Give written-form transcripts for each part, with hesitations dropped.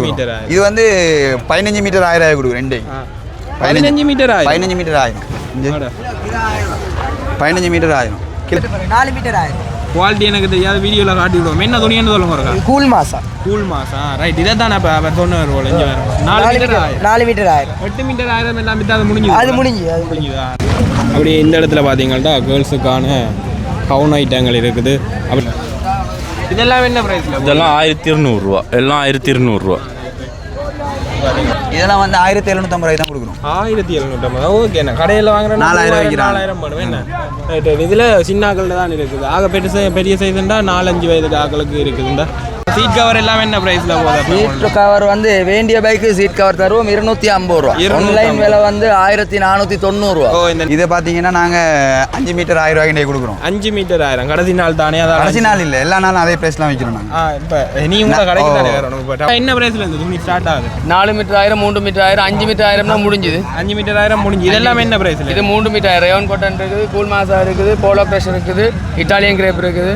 Metre இது வந்து 15 metre 1000 கொடுக்கும் ரெண்டே 15 metre 15 metre 1000 15 metre 1000 4 metre 1000 quality எனக்கு தெரியாது வீடியோவில் காட்டி விடுவோம் என்ன துணின்னு சொல்லுங்க இருக்கா கூல் மாசா ரைட் இதை தான் இப்போ அவர் சொன்னவர் போல இங்கே வேறு 4 மீட்டர் 1000 8 மீட்டர் 1000 எல்லாம் விட்டு அது முடிஞ்சுது முடிஞ்சுதா அப்படி இந்த இடத்துல பார்த்தீங்கன்னா கேர்ள்ஸுக்கான கவுன் ஐட்டங்கள் இருக்குது அப்படி இதெல்லாம் என்ன ப்ரைஸில் இதெல்லாம் 1200 ரூபா எல்லாம் 1200 இதெல்லாம் வந்து 1750 தான் கொடுக்குறோம் 1750 ஓகே நான் கடையில் வாங்குறேன் 4000 பண்ணுவேன் என்ன ரைட் இதில் சின்னாக்களில் தான் இருக்குது ஆக பெரிய சைஸ்ண்டா 4-5 வயது ஆக்களுக்கு இருக்குதுண்டா சீட் கவர் எல்லாம் என்ன பிரைஸ்ல போகுது சீட் கவர் வந்து வேண்டிய பைக்கு சீட் கவர் தருவோம் 250 ரூபா ஆன்லைன் விலை வந்து 1490 ரூபா இதை பார்த்தீங்கன்னா நாங்கள் 5 மீட்டர் 1000 ரூபாய்க்கு கொடுக்குறோம் 5 மீட்டர் 1000 கடைசி நாள் தானே அதான் கடைசி நாள் இல்லை எல்லா நாளும் அதே பிரைஸ்லாம் வைக்கிறோம் நாங்கள் இப்போ நீ உங்களை கடைக்கு தானே வரணும் இப்போ என்ன பிரைஸ்ல இருந்து துணி ஸ்டார்ட் ஆகுது 4 மீட்டர் 1000 3 மீட்டர் 1000 5 மீட்டர் 1000 முடிஞ்சுது 5 மீட்டர் 1000 முடிஞ்சு இதெல்லாம் என்ன பிரைஸ்ல இது 3 மீட்டர் 1000 ரேவன் காட்டன் இருக்குது கூல் மாசா இருக்குது போலோ க்ரஷ் இருக்குது இட்டாலியன் கிரேப் இருக்குது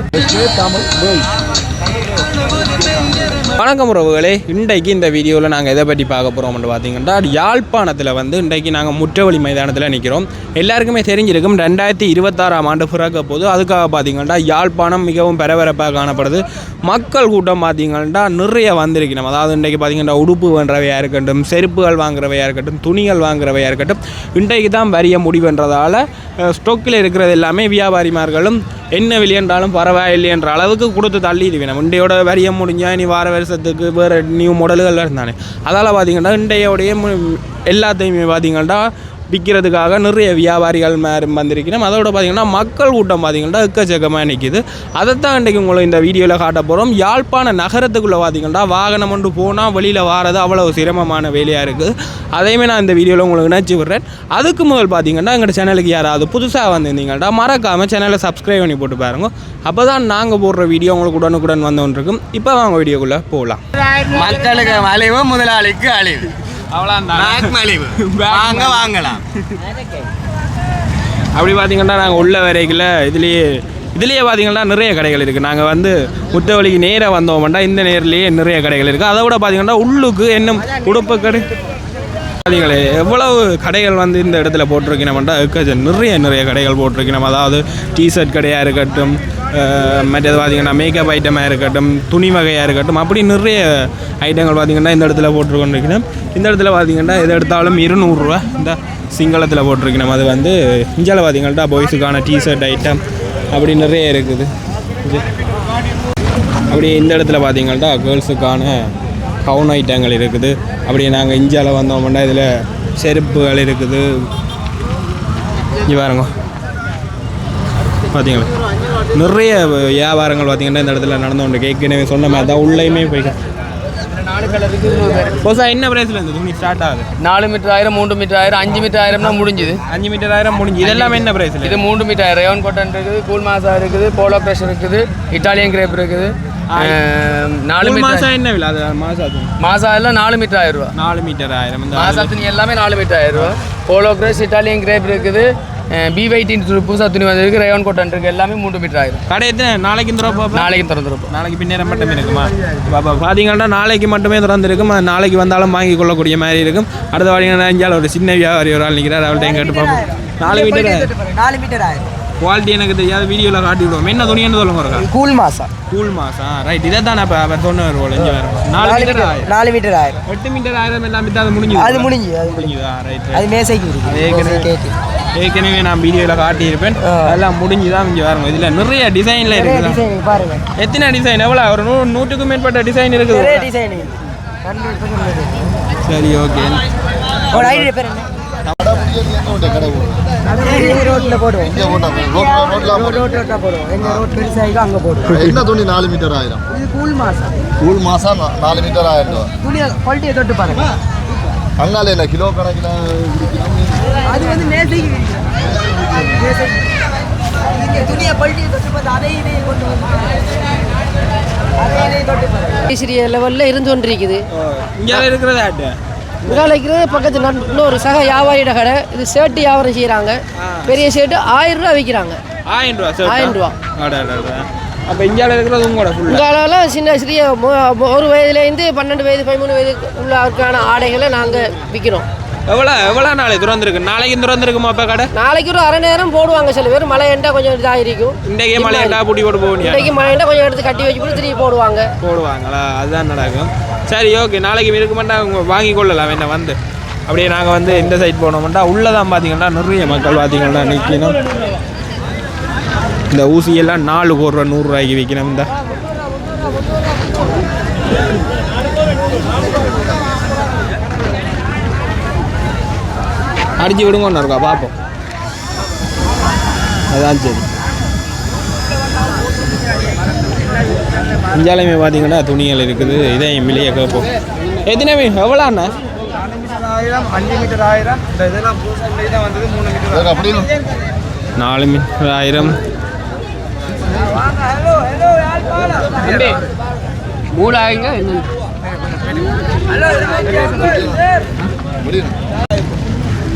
வணக்கம் உறவுகளே இன்றைக்கு இந்த வீடியோவில் நாங்கள் எதை பற்றி பார்க்க போகிறோம்னு பார்த்தீங்கன்னா யாழ்ப்பாணத்தில் வந்து இன்றைக்கு நாங்கள் முற்றவழி மைதானத்தில் நிற்கிறோம் எல்லாருக்குமே தெரிஞ்சிருக்கும் 2026ஆம் ஆண்டு பிறக்க போது அதுக்காக பார்த்தீங்கன்னா யாழ்ப்பாணம் மிகவும் பரபரப்பாக காணப்படுது மக்கள் கூட்டம் பார்த்தீங்கன்னா நிறைய வந்திருக்கணும் அதாவது இன்றைக்கு பார்த்தீங்கன்னா உடுப்பு வேண்டவையாக இருக்கட்டும் செருப்புகள் வாங்குறவையாக இருக்கட்டும் துணிகள் வாங்குறவையாக இருக்கட்டும் இன்றைக்கு தான் வரிய முடிவுன்றதால ஸ்டோக்கில் இருக்கிறது எல்லாமே வியாபாரிமார்களும் என்ன விலையென்றாலும் பரவாயில்லை என்ற அளவுக்கு கொடுத்து தள்ளிடுவேன் இண்டையோட வரிய முடிஞ்சா இனி வார வருஷத்துக்கு வேறு நியூ மாடல்கள் இருந்தானே அதால் பார்த்தீங்கன்னா இண்டையோடைய எல்லாத்தையுமே பார்த்தீங்கன்னா விற்கிறதுக்காக நிறைய வியாபாரிகள் வந்திருக்கிறோம் அதோட பார்த்தீங்கன்னா மக்கள் கூட்டம் பார்த்தீங்கன்னா எக்கச்சக்கமாக நிற்கிது அதைத்தான் இன்றைக்கு உங்களை இந்த வீடியோவில் காட்ட போகிறோம் யாழ்ப்பாண நகரத்துக்குள்ளே பார்த்தீங்கன்னா வாகனம் கொண்டு போனால் வெளியில் வாரது அவ்வளோ சிரமமான வேலையாக இருக்குது அதையுமே நான் இந்த வீடியோவில் உங்களுக்கு நினச்சி விடுறேன் அதுக்கு முதல் பார்த்தீங்கன்னா எங்கள் சேனலுக்கு யாராவது புதுசாக வந்திருந்தீங்கன்னா மறக்காமல் சேனலை சப்ஸ்கிரைப் பண்ணி போட்டு பாருங்க அப்போ தான் நாங்கள் போடுற வீடியோ உங்களுக்கு உடனுக்குடன் வந்து இருக்கும் இப்போ வாங்க வீடியோக்குள்ளே போகலாம் மக்களுக்கு அழிவு முதலாளிக்கு அழிவு வாங்கலாம் அப்படி பார்த்தீங்கன்னா நாங்கள் உள்ள வரைக்குள்ள இதுலேயே பார்த்தீங்கன்னா நிறைய கடைகள் இருக்குது நாங்கள் வந்து முத்தவழிக்கு நேராக வந்தோம்னா இந்த நேரிலேயே நிறைய கடைகள் இருக்குது அதை விட பார்த்தீங்கன்னா உள்ளுக்கு என்ன உடுப்பு கடை பார்த்தீங்களே எவ்வளவு கடைகள் வந்து இந்த இடத்துல போட்டிருக்கணும்னா நிறைய கடைகள் போட்டிருக்கணும் அதாவது டிஷர்ட் கடையாக இருக்கட்டும் மற்றது பார்த்திங்கன்னா மேக்கப் ஐட்டமாக இருக்கட்டும் துணி வகையாக இருக்கட்டும் அப்படி நிறைய ஐட்டங்கள் பார்த்திங்கன்னா இந்த இடத்துல போட்டிருக்கணும் இந்த இடத்துல பார்த்திங்கன்னா எது எடுத்தாலும் 200 ரூபா இந்த சிங்களத்தில் போட்டிருக்கணும் அது வந்து இந்தியாவில் பார்த்திங்கன்னா பாய்ஸுக்கான டிஷர்ட் ஐட்டம் அப்படி நிறைய இருக்குது அப்படி இந்த இடத்துல பார்த்திங்கன்னா கேர்ள்ஸுக்கான கவுன் ஐட்டங்கள் இருக்குது அப்படி நாங்கள் இந்தியாவில் வந்தோம்னா இதில் செருப்புகள் இருக்குது இங்கே பாருங்க பார்த்தீங்களா நிறைய வியாபாரங்கள் பார்த்தீங்கன்னா இந்த இடத்துல நடந்து கொண்டு ஏற்கனவே சொன்ன மாதிரி தான் உள்ளேயுமே போய்க்க 4 கலருக்கு என்ன பிரைஸ்ல இருந்து துணி ஸ்டார்ட் ஆகுது 4 மீட்டர் 1000 3 மீட்டர் 1000 5 மீட்டர் 1000 முடிஞ்சுது 5 மீட்டர் 1000 முடிஞ்சு இதெல்லாம் என்ன பிரைஸ்ல இது 3 மீட்டர் 1000 ரேவன் காட்டன் இருக்குது கூல் மாசா இருக்குது போலோ க்ரஷ் இருக்குது இட்டாலியன் கிரேப் இருக்குது 4 மீட்டர் என்ன விலை அது மாசா எல்லாம் 4 மீட்டர் 1000 ரூபா 4 மீட்டர் 1000 மாசா துணி எல்லாமே 4 மீட்டர் 1000 ரூபா போலோ க்ரஷ் இட்டாலியன் கிரேப் இருக்குது B18 புதுசாக துணி வந்திருக்கு ரேவன் காட்டன் இருக்குது எல்லாமே 3 மீட்டர் 1000 கடை எத்தனை நாளைக்கு திறந்துருப்போம் நாளைக்கு பின்னேரம் மட்டுமே இருக்குமா பார்த்தீங்கன்னா நாளைக்கு மட்டுமே திறந்துருக்கும் நாளைக்கு வந்தாலும் வாங்கி கொள்ளக்கூடிய மாதிரி இருக்கும் அடுத்த பார்த்தீங்கன்னா இந்தியாவில் ஒரு சின்ன வியாபாரி ஒரு ஆள் நிற்கிறார் அவள்கிட்ட கேட்டு பார்ப்போம் 4 மீட்டர் 1000 குவாலிட்டி எனக்கு தெரியாது வீடியோவில் காட்டி விடுவோம் என்ன துணின்னு சொல்லுங்க கூல் மாசா ரைட் இதை தான் இப்போ அவர் சொன்னவர் போல இங்கே வேறு 4 மீட்டர் 1000 8 மீட்டர் 1000 எல்லாம் விட்டு அது முடிஞ்சுதா ரைட் அது மேசைக்கு ஏற்கனவே நான் வீடியோவில் காட்டியிருப்பேன் அதெல்லாம் முடிஞ்சு தான் இங்கே வரணும் இதில் நிறைய டிசைனில் இருக்குது பாருங்க எத்தனை டிசைன் எவ்வளோ ஒரு 100க்கும் மேற்பட்ட டிசைன் இருக்குது சரி ஓகே ரோட்ல போடுவோம் அங்க போடுவோம் என்ன துணி 4 மீட்டர் 1000 இது கூல் மாசா 4 மீட்டர் 1000 துணி குவாலிட்டியை தொட்டு பாருங்க அங்கால என்ன கிலோ கணக்கில் அது வந்து மேசைக்கு துணியை குவாலிட்டியை தொட்டு பார்த்து அதை கொண்டு சிறிய லெவலில் இருந்து கொண்டிருக்குது இங்கே இருக்கிறதாட்டு விளைவிக்கிறது பக்கத்தில் இன்னொரு சக வியாபாரியோட கடை இது ஷர்ட் வியாபாரம் செய்கிறாங்க பெரிய ஷர்ட்டு 1000 ரூபா விற்கிறாங்க 1000 ரூபா 1000 ரூபா அப்போ இந்தியாவில் இருக்கிறது உங்களோட ஃபுல்லாக இங்காலெல்லாம் சின்ன சிறிய 1 வயதுலேருந்து 12 வயது 13 வயது உள்ளவருக்கான ஆடைகளை நாங்கள் விற்கிறோம். எவ்வளோ நாளை திறந்துருக்கு? நாளைக்கு திறந்துருக்குமா அப்போ கடை? நாளைக்கு ஒரு அரை நேரம் போடுவாங்க. சில பேர் மழை ஏண்டா கொஞ்சம் இதாக இருக்கும். இன்றைக்கே மழை ஏண்டா பூட்டி போட்டு போகணும். இன்றைக்கு மழை ஏண்டா கொஞ்சம் எடுத்து கட்டி வச்சு போட்டு திரும்பி போடுவாங்களா? அதுதான் நடக்கும். சரி, ஓகே. நாளைக்கு இருக்குமாட்டா வாங்கி கொள்ளலாம். என்ன வந்து அப்படியே நாங்கள் வந்து இந்த சைட் போனோம்னா உள்ளே தான் பார்த்தீங்கன்னா நிறைய மக்கள் பார்த்தீங்கன்னா நிற்கணும். இந்த ஊசியெல்லாம் 4 கோடி ரூபா 100 ரூபாய்க்கு விற்கணும். இந்த அடிச்சு விடுங்க ஒன்று இருக்கா பார்ப்போம். அதான் சரி. இந்தியாலையுமே பார்த்தீங்கன்னா துணிகள் இருக்குது. இதையும் விலையை கேட்போம். எத்தனை மீன் எவ்வளோ அண்ணா? 5 மீட்டர் 1000. இந்த இதெல்லாம் பூசை தான் வந்தது 3 மீட்டர். அப்படி 4 மீட்டர் 1000. மூலாயிங்க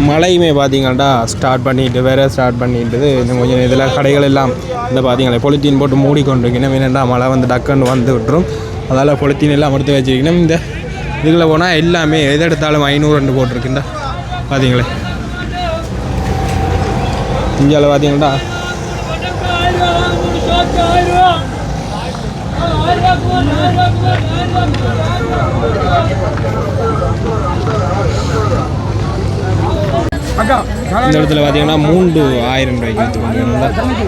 மழையுமே பார்த்தீங்கன்னா ஸ்டார்ட் பண்ணிட்டு இன்னும் கொஞ்சம் இதில் கடைகள் எல்லாம் இந்த பார்த்தீங்களா பொலித்தீன் போட்டு மூடிக்கொண்டிருக்கணும். வேணுண்டா மழை வந்து டக்குன்னு வந்து விட்டுரும். அதால் பொலித்தீன் எல்லாம் எடுத்து வச்சுருக்கணும். இந்த இதுக்குள்ளே போனால் எல்லாமே எது எடுத்தாலும் 500 போட்டிருக்குண்டா பார்த்தீங்களே. இந்தியாவில் பார்த்தீங்கன்னா இந்த இடத்துல பார்த்தீங்கன்னா 3000 ரூபாய்க்கு விற்றுக்கொண்டு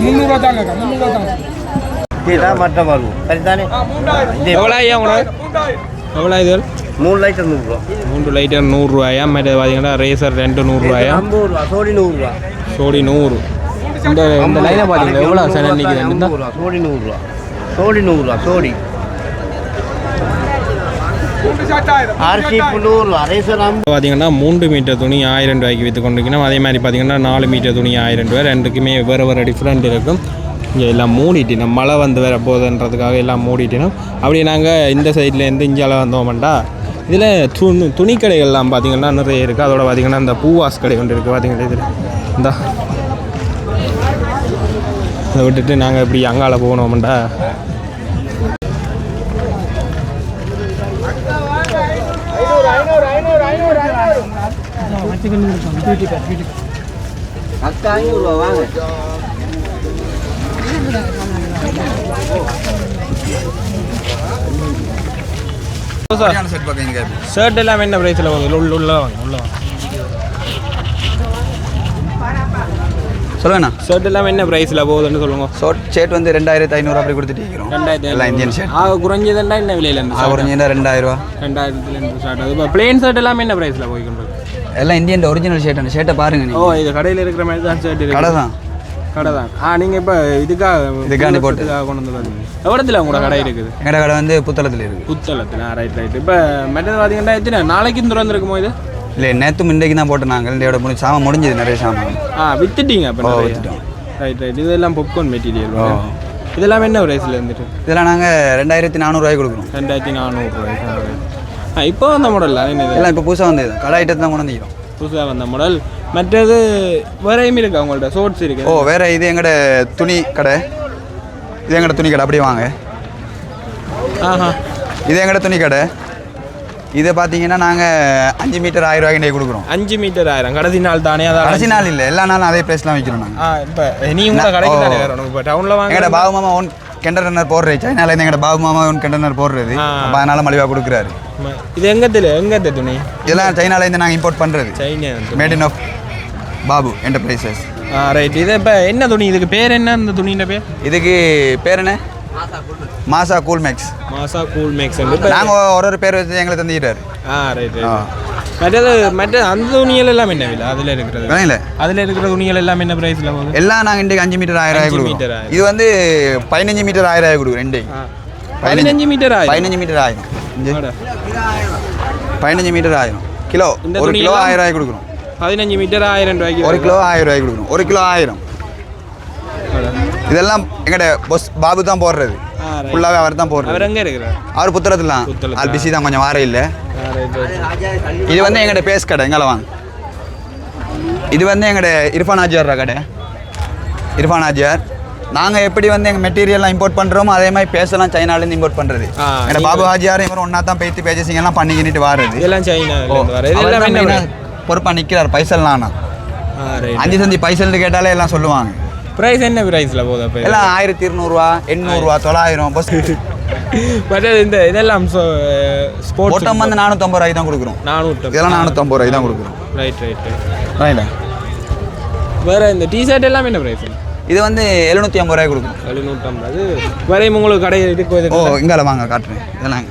300 தாங்க 300 தாங்க. இதுதான் மற்ற வாழ்வு சரிதானே. எவ்வளோ ஐயா உங்களுக்கு? எவ்வளோ இது? 3 லைட்டர் 100 ரூபா. 3 லைட்டர் 100 ரூபாயா? மற்ற பார்த்தீங்கன்னா ரேசர் 2 100 ரூபாயா? 50 ரூபா. சோடி 100 ரூபா. சோடி 100. இந்த லைனை பார்த்தீங்களா எவ்வளோ சார் நிற்கிது? 50 ரூபா. சோடி 100 ரூபா. சோடி 100 ரூபா. சோடி ஆர்சி 100 ரூபா. ரேசர் பார்த்தீங்கன்னா 3 மீட்டர் துணி 1000 ரூபாய்க்கு விற்று கொண்டிருக்கணும். அதே மாதிரி பார்த்தீங்கன்னா 4 மீட்டர் துணி 1000 ரூபாய். ரெண்டுக்குமே வேறு டிஃப்ரெண்ட் இருக்கும். இங்கே எல்லாம் மூடிட்டினோம். மழை வந்து வர போகுதுன்றதுக்காக எல்லாம் மூடிட்டினோம். அப்படியே நாங்கள் இந்த சைட்லேருந்து இந்தியாவில் வந்தோம்டா இதில் துணிக்கடைகள்லாம் பார்த்திங்கன்னா நிறைய இருக்குது. அதோட பார்த்திங்கன்னா இந்த பூவாஸ் கடை ஒன்று இருக்குது பார்த்திங்கன்னா. இதில் இந்த அதை விட்டுட்டு நாங்கள் இப்படி அங்கால போனோம்டா அக்கா 500 ரூபா வாங்க. ஷர்ட் எல்லாம் என்ன பிரைஸில் வாங்க? உள்ள வாங்க. சொல்லுங்கண்ணா. ஷர்ட் எல்லாம் என்ன பிரைஸில் போகுதுன்னு சொல்லுங்க. ஷர்ட் வந்து 2500 அப்படி கொடுத்துட்டு இருக்கிறோம். 2000 இந்தியன் ஷர்ட். குறைஞ்சதுன்னா என்ன விலையில இருந்து? குறைஞ்சா 2000 ரூபா. 2000 ஸ்டார்ட் ஆகுது. இப்போ பிளேன் ஷர்ட் எல்லாம் என்ன பிரைஸில் போய்க்கொண்டு? எல்லாம் இந்தியன் ஒரிஜினல் ஷர்ட். அந்த ஷர்ட்டை பாருங்க. ஓ, இது கடையில் இருக்கிற மாதிரி தான் ஷர்ட் இருக்கு. கடை தான். நீங்கள் இப்போ இதுக்காக போட்டு கொண்டு வந்து பாருங்க. எவ்வளோத்தில் உங்களோட கடை இருக்குது? எங்களோட கடை வந்து புத்தளத்தில் இருக்குது. புத்தளத்தில். ரைட். இப்போ மற்றது பார்த்தீங்கன்னா எத்தனை நாளைக்கு திறந்துருக்குமோ இது? இல்லை, நேற்று இன்றைக்கு தான் போட்டு நாங்கள் இந்த சாமான் முடிஞ்சது. நிறைய சாமான் வித்துட்டீங்க அப்போ? வித்துட்டோம். ரைட். இதெல்லாம் பாப்கார்ன் மெட்டீரியல். இதெல்லாம் என்ன ப்ரைஸில் இருந்துட்டு? இதெல்லாம் நாங்கள் 2400 ரூபாய்க்கு கொடுக்குறோம். 2400 ரூபாய்க்கு. இப்போ வந்த மாடல் எல்லாம் இப்போ புதுசாக வந்தது. கடை ஐட்டத்தை தான் கொண்டு வந்துக்கிறோம். புதுசாக வந்த மாடல். மற்றது வேறையும் இருக்கா உங்கள்கிட்ட? ஷோர்ட்ஸ் இருக்கு. ஓ, வேறு இது எங்களோட துணி கடை. இது எங்களோட துணி கடை. அப்படியே வாங்க. இது எங்களோட துணி கடை. இதை பார்த்தீங்கன்னா நாங்கள் 5 மீட்டர் 1000 ரூபாய்க்கு கொடுக்குறோம். 5 மீட்டர் 1000 கடைசி நாள் தானே? அதான் கடைசி நாள் இல்லை, எல்லா நாளும் அதே ப்ரைஸ்லாம் வைக்கிறோம் நாங்கள். இப்போ நீ உங்களை கடைக்கு தானே வரணும். இப்போ டவுனில் வாங்க. எங்களோட பாபு மாமா ஒன் கண்டெய்னர் போடுறது. சைனாலேருந்து எங்களோட பாபு மாமா ஒன் கண்டெய்னர் போடுறது. அப்போ அதனால மலிவாக கொடுக்குறாரு. இது எங்கத்த துணி? இதெல்லாம் சைனாலேருந்து நாங்கள் இம்போர்ட் பண்ணுறது. China made in of Babu enterprises. Right. இது இப்போ என்ன துணி? இதுக்கு பேர் என்ன? இந்த துணியின் பேர்? இதுக்கு பேர் என்ன? மாசா கூல் மேக்ஸ். மாசா கூல் மேக்ஸ். நாங்கள் ஒரு பேர் வச்சு எங்களை தந்துக்கிட்டாரு. ரைட். மற்ற அந்த துணிகள் எல்லாம் என்ன விலை? அதில் இருக்கிறது இல்லை, அதில் இருக்கிற துணிகள் எல்லாம் என்ன ப்ரைஸில் போகுது? எல்லாம் நாங்கள் இன்றைக்கு 5 மீட்டர் 1000 ரூபாய் கொடுக்குறோம். இது வந்து 15 மீட்டர் 1000 ரூபாய் கொடுக்குறோம். இன்றைக்கு 15 metre 15 metre 1000. 15 metre 1000 kilo. 1 kilo 1000 ரூபாய் கொடுக்குறோம். 15 மீட்டர் 1000 ரூபாய்க்கு. 1 கிலோ 1000 ரூபாய்க்கு கொடுக்குறோம். 1 கிலோ 1000. இதெல்லாம் எங்கட பொஸ் பாபு தான் போடுறது. ஃபுல்லாகவே அவர் தான் போடுறது. அவர் எங்கே இருக்கிறார்? அவர் புத்திரத்தில் தான். ஆள் பிஸி தான், கொஞ்சம் வார இல்லை. இது வந்து எங்கட பேஸ் கடை. எங்களை வாங்க. இது வந்து எங்கட இர்ஃபான் ஆஜி வர்ற கடை. இர்ஃபான் ஆஜியார். நாங்கள் எப்படி வந்து எங்கள் மெட்டீரியல்லாம் இம்போர்ட் பண்ணுறோமோ அதே மாதிரி பேசலாம் சைனாலேருந்து இம்போர்ட் பண்ணுறது. ஏன்னா பாபு ஹாஜியார் இவர் ஒன்றா தான் பேசி பேசிங்கெல்லாம் பண்ணிக்கிட்டு வாருது. இதெல்லாம் சைனா பொறுப்பாக நிற்கிறார் பைசல்னா 5 சந்தி பைசல்னு கேட்டாலே எல்லாம் சொல்லுவாங்க. ப்ரைஸ் என்ன ப்ரைஸில் போகுது அப்போ? எல்லாம் 1200 800 900 பஸ். பட் இந்த இதெல்லாம் ஸ்போர்ட்ஸ் ஓட்டம் வந்து 450 ரூபாய்க்கு தான் கொடுக்குறோம். 400 இதெல்லாம் 450 ரூபாய்க்கு தான் கொடுக்குறோம். ரைட் ரைட்டா. வேறு இந்த டிஷர்ட் எல்லாம் என்ன ப்ரைஸ்? இது வந்து 750 ரூபாய்க்கு கொடுக்கும். 750. வரையும் உங்களுக்கு கடை இருக்கு. ஓ இங்கால வாங்க காட்டுறேன். இதெல்லாம்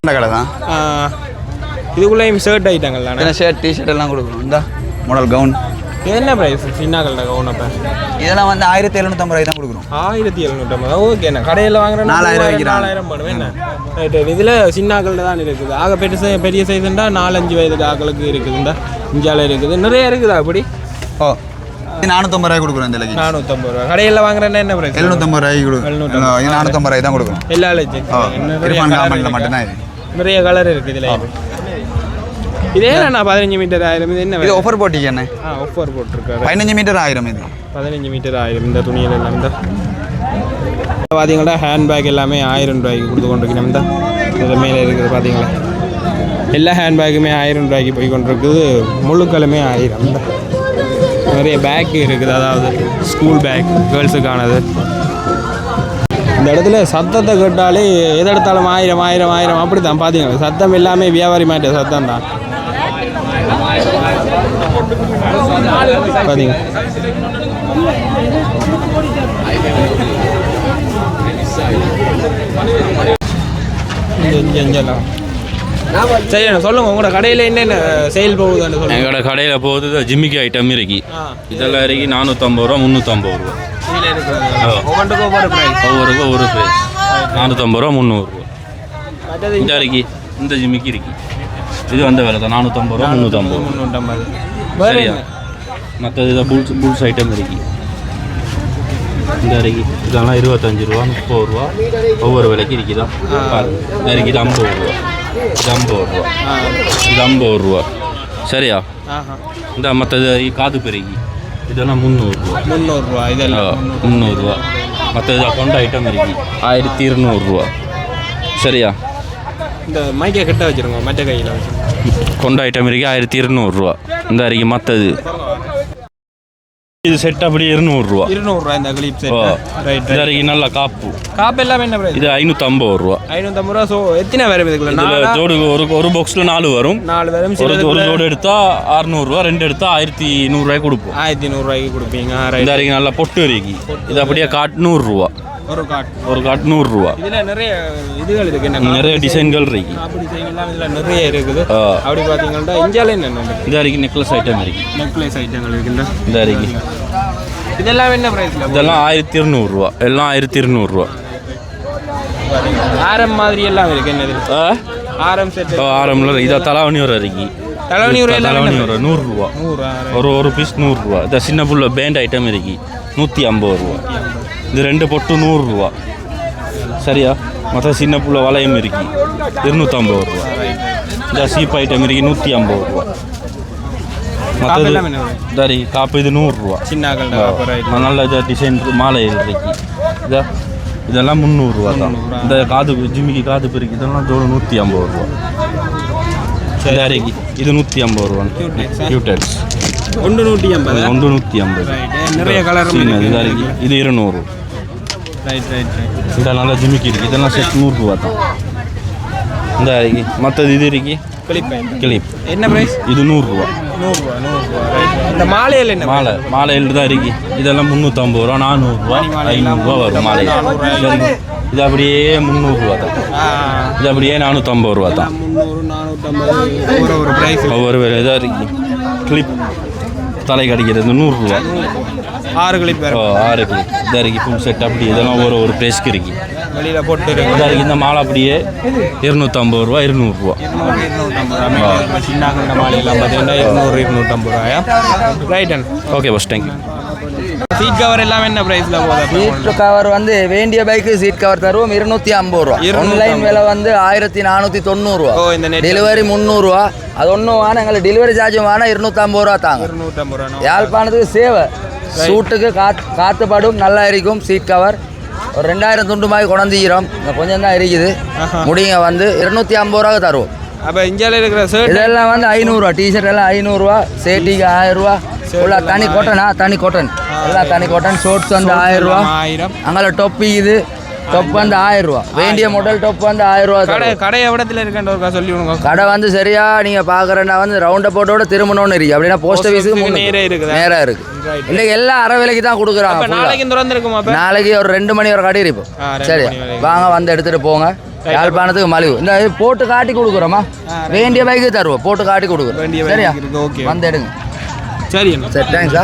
இந்த கடை தான். இதுக்குள்ளேயும் ஷர்ட் ஐட்டங்கள்லாம் ஷர்ட் டிஷர்ட் எல்லாம் கொடுக்குறோம். இந்த மாடல் கவுன் என்ன ப்ரைஸ்? சின்னாக்கள்ல கவுன் அப்போ இதெல்லாம் வந்து 1750 ரூபாய்க்கு தான் கொடுக்குறோம். 1750. ஓகே. நான் கடையில் வாங்குறேன் 4000 பண்ணுவேன். என்ன ரைட். இதில் சின்னாக்களில் தான் இருக்குது. ஆக பெரிய சைஸ்ண்டா 4-5 வயது ஆக்களுக்கு இருக்குதுண்டா. இஞ்சால இருக்குது. நிறைய இருக்குதா அப்படி? ஓ 450 ரூபாய்க்கு கொடுக்குறோம். இந்த 450 ரூபா. கடையில் வாங்குறேன்னா என்ன ப்ரைஸ்? 750 ரூபாய்க்கு கொடுக்குறோம். 450 ரூபாய்க்கு தான் கொடுக்குறோம். எல்லா மட்டும்தான். நிறைய கலர் இருக்குது இதில். இதே நான் 15 மீட்டர் 1000. இது என்ன? இது ஆஃபர் போட்டிங்க என்ன? ஆஃபர் போட்டிருக்காரு. 15 மீட்டர் 1000. இது 15 மீட்டர் 1000. இந்த துணியில் எல்லாம் இந்த பார்த்தீங்களா ஹேண்ட்பேக் எல்லாமே 1000 ரூபாய்க்கு கொடுத்து கொண்டிருக்கணும். இந்த இதில் மேலே இருக்குது பார்த்தீங்களா எல்லா ஹேண்ட்பேக்குமே 1000 ரூபாய்க்கு போய் கொண்டிருக்குது. முழுக்களுமே 1000. இந்த நிறைய பேக் இருக்குது. அதாவது ஸ்கூல் பேக் கேர்ள்ஸுக்கானது. இந்த இடத்துல சத்தத்தை கேட்டாலே எதை எடுத்தாலும் 1000 அப்படி தான் பார்த்தீங்களா. சத்தம் எல்லாமே வியாபாரி மாட்ட சத்தம் தான் பார்த்தீங்க. சரி சொல்லுங்க உங்களோட கடையில் என்னென்ன சேல் போகுதுன்னு சொல்லுங்க. எங்களோட கடையில் போகுது ஜிம்மிக்கு ஐட்டம் இருக்கு. இதெல்லாம் இருக்கு 450 ரூபா 350 ரூபா. ஒவ்வொன்றுக்கும் ஒவ்வொரு ப்ரைஸ். ஒவ்வொரு ப்ரைஸ் 450 ரூபா 300 ரூபா. இந்த இருக்கு. இந்த ஜிம்மிக்கு இருக்கு. இது வந்த வேலை தான் 450 ரூபா 350. சரியா. மற்றது இதை புல்ஸ் ஐட்டம் இருக்கு. இந்த இருக்கு. இதெல்லாம் 25 ரூபா 30 ரூபா ஒவ்வொரு விலைக்கு இருக்குதான். இருக்கு. இது 50 ரூபா. இது 50 ரூபா. இது 50 ரூபா. சரியா. இந்த மற்றது காது பெருகி இதெல்லாம் 300 ரூபா. 300 ரூபா. இதெல்லாம் 300 ரூபா. மற்ற இதில் கொண்ட ஐட்டம் இருக்கு 1200 ரூபா. சரியா. இந்த மைக்கை கிட்ட வச்சுருங்க. மற்ற கையில் வச்சுருங்க. கொண்ட ஐட்டம் இருக்கு 1200 ரூபா. இந்த இருக்கு. மற்றது இது செட் அப்படி 200 ரூபா. 200 ரூபா இந்த கிளிப் செட். ரைட். இது இருக்கு. நல்ல காப்பு எல்லாம் என்ன பிரைஸ்? இது 550 ரூபா. 550 ரூபா. ஸோ எத்தனை வரும் இதுக்குள்ள? இதில் ஜோடு ஒரு பாக்ஸில் 4 வரும். 4 வரும். ஒரு ஜோடு எடுத்தால் 600 ரூபா. 2 எடுத்தால் 1100 ரூபாய்க்கு கொடுப்போம். 1100 ரூபாய்க்கு கொடுப்பீங்க. இந்த இருக்கு. நல்லா பொட்டு இருக்கு. இது அப்படியே காட் 100 ரூபா. ஒரு காட் 100 ரூபா. இதில் நிறைய இதுகள் இருக்கு. நிறைய டிசைன்கள் இருக்கு. அப்படி டிசைன்லாம் இதில் நிறைய இருக்குது. அப்படி பார்த்தீங்கன்னா இந்தியாவில் என்னென்ன இந்த இருக்கு. நெக்லஸ் ஐட்டம் இருக்கு. நெக்லஸ் ஐட்டங்கள் இருக்குல்ல. இந்த இருக்கு. இதெல்லாம் என்ன ப்ரைஸில்? இதெல்லாம் 1200 ரூபா. எல்லாம் 1200 ரூபா. ஆரம் மாதிரி எல்லாம் இருக்கு. என்னது ஆரம் செட்? ஆரம்ல இதை தலைவணி வர இருக்கு. தலைவணி வர 100 ரூபா. ஒரு பீஸ் 100 ரூபா. இந்த சின்ன புள்ள பேண்ட் ஐட்டம் இருக்கு 150 ரூபா. இது 2 பொட்டு 100 ரூபா. சரியா. மற்ற சின்ன புள்ள வளையம் இருக்கு 250 ரூபா. இந்த சீப் ஐட்டம் இருக்கு 150 ரூபா. மற்றது காப்பு இது 100 ரூபா. நல்ல இதை டிசைன் மாலை இருக்கு. இதெல்லாம் 300 ரூபா தான். இந்த காது ஜிம்மிக்கு காது பெருக்கு இதெல்லாம் ஜோடு 150 ரூபா. சரிக்கு இது 150 ரூபா. கியூட்டெட்ஸ் ஒன்று 150. நிறைய கலர் இருக்கு. இது 200. இந்த நல்ல ஜிம்மிக்கு இருக்கு. இதெல்லாம் செட் 100 ரூபா தான். இந்த இருக்கு. மற்றது இது இருக்கு. கிளிப் என்ன பிரைஸ்? இது 100 ரூபா. 100 ரூபா. இந்த மாலையில் என்ன? மாலையில் தான் இருக்கு. இதெல்லாம் 350 ரூபா 400 ரூபா 500 ரூபா வரும் மாலை. இது அப்படியே 300 ரூபா தான். இது அப்படியே 450 ரூபா தான். 300 450 ஒரு பிரைஸ். ஒவ்வொரு வேலை இதாக இருக்கு. கிளிப் தலை கடிக்கிறது 100 ரூபா. 6 கிளிப். 6 கிளிப் இதாக இருக்கு. ஃபுல் செட் அப்படி இதெல்லாம் ஒரு பிரைஸ்க்கு இருக்கு. வெளியில் போட்டு இதாக இருக்கு. இந்த மாலை அப்படியே 250 ரூபா 200 ரூபா. சின்ன மாலையெல்லாம் பார்த்தீங்கன்னா 250 ரூபாயா. ரைட். ஓகே பஸ். தேங்க்யூ. சீட் கவர் எல்லாம் என்ன பிரைஸ்ல போகுது? சீட் கவர் வந்து வேண்டிய பைக்கு சீட் கவர் தருவோம் 250 ரூபா. ஆன்லைன் விலை வந்து 1490 ரூபா. டெலிவரி 300 ரூபா. அது ஒன்றும் வேணாம், எங்களுக்கு டெலிவரி சார்ஜும் வேணாம், 250 ரூபா தாங்க. 250 ரூபா. யாழ்ப்பாணத்துக்கு சேவை, சூட்டுக்கு காற்றுப்படும், நல்லா இருக்கும். சீட் கவர் ஒரு 2000 துண்டு மாதிரி கொண்டாந்துக்கிறோம், கொஞ்சம் தான் இருக்குது. முடிங்க வந்து 250 ரூபா தருவோம். அப்போ இந்தியாவில் இருக்கிற ஷர்ட் இதெல்லாம் வந்து 500 ரூபா, டிஷர்ட் எல்லாம் 500 ரூபா, சேட்டிக்கு 1000 ரூபா, ஃபுல்லாக தனி காட்டனா, தனி காட்டன் எல்லாம் தனி காட்டன். ஷோர்ட்ஸ் வந்து 1000 ரூபா. 1000. அங்கே டொப்பி இது டொப் வந்து 1000 ரூபா, வேண்டிய மாடல் டொப் வந்து 1000 ரூபா. கடை எவ்வளோத்தில் இருக்கேன் சொல்லி விடுங்க. கடை வந்து சரியா நீங்கள் பார்க்குறேன்னா வந்து ரவுண்ட் போட்டோட திரும்பணும்னு இருக்கு. அப்படின்னா போஸ்ட் ஆஃபீஸுக்கு நேராக இருக்கு. இன்னைக்கு எல்லாம் அரை விலைக்கு தான் கொடுக்குறாங்க. நாளைக்கு திறந்துருக்குமா? நாளைக்கு ஒரு 2 மணி வரை கடை இருப்போம். சரி வாங்க வந்து எடுத்துகிட்டு போங்க. யாழ்ப்பாணத்துக்கு மலிவு. இந்த போட்டு காட்டி கொடுக்குறோமா, வேண்டிய பைக்கு தருவோம், போட்டு காட்டி கொடுக்குறோம். சரியா, வந்து எடுங்க. சரி சரி, தேங்க்ஸா.